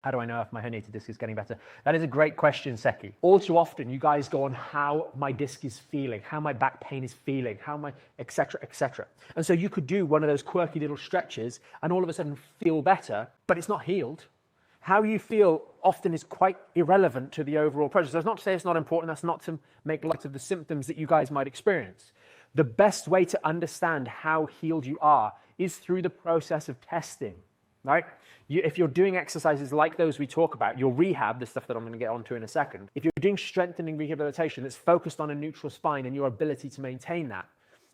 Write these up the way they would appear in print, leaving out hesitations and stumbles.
How do I know if my herniated disc is getting better? That is a great question, Seki. All too often, you guys go on how my disc is feeling, how my back pain is feeling, how my etc., etc. And so you could do one of those quirky little stretches and all of a sudden feel better, but it's not healed. How you feel often is quite irrelevant to the overall process. That's not to say it's not important. That's not to make light of the symptoms that you guys might experience. The best way to understand how healed you are is through the process of testing, right? If you're doing exercises like those we talk about, your rehab, the stuff that I'm going to get onto in a second, if you're doing strengthening rehabilitation that's focused on a neutral spine and your ability to maintain that,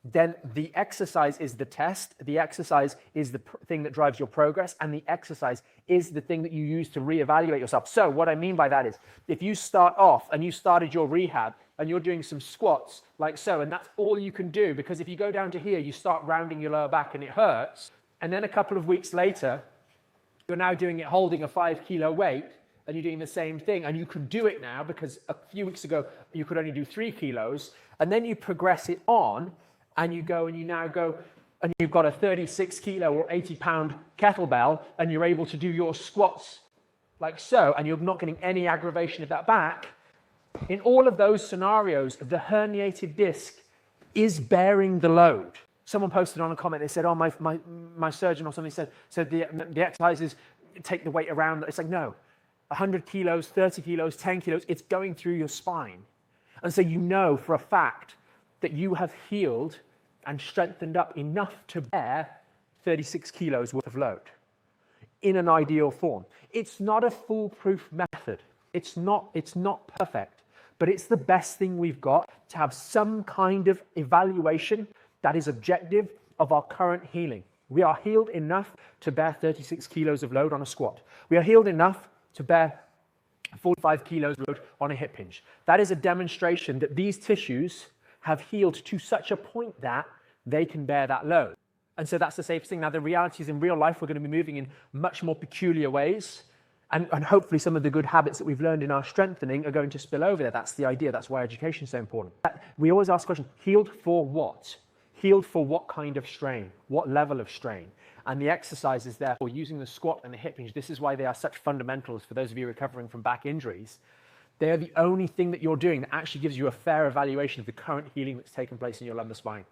then the exercise is the test, the exercise is the thing that drives your progress, and the exercise is the thing that you use to reevaluate yourself. So what I mean by that is, if you start off and you started your rehab and you're doing some squats like so, and that's all you can do, because if you go down to here, you start rounding your lower back and it hurts, and then a couple of weeks later, you're now doing it holding a 5-kilo weight, and you're doing the same thing, and you can do it now because a few weeks ago you could only do 3 kilos, and then you progress it on, and you go and you now go and you've got a 36 kilo or 80-pound kettlebell, and you're able to do your squats like so, and you're not getting any aggravation of that back. In all of those scenarios, the herniated disc is bearing the load. Someone posted on a comment, they said, oh, my surgeon or something said the exercises take the weight around. It's like, no, 100 kilos, 30 kilos, 10 kilos, it's going through your spine. And so you know for a fact that you have healed and strengthened up enough to bear 36 kilos worth of load in an ideal form. It's not a foolproof method. It's not perfect, but it's the best thing we've got to have some kind of evaluation that is objective of our current healing. We are healed enough to bear 36 kilos of load on a squat. We are healed enough to bear 45 kilos load on a hip hinge. That is a demonstration that these tissues have healed to such a point that they can bear that load. And so that's the safest thing. Now, the reality is in real life, we're going to be moving in much more peculiar ways. And hopefully some of the good habits that we've learned in our strengthening are going to spill over there. That's the idea. That's why education is so important. We always ask the question, healed for what? Healed for what kind of strain? What level of strain? And the exercises, therefore, using the squat and the hip hinge, this is why they are such fundamentals for those of you recovering from back injuries. They are the only thing that you're doing that actually gives you a fair evaluation of the current healing that's taken place in your lumbar spine.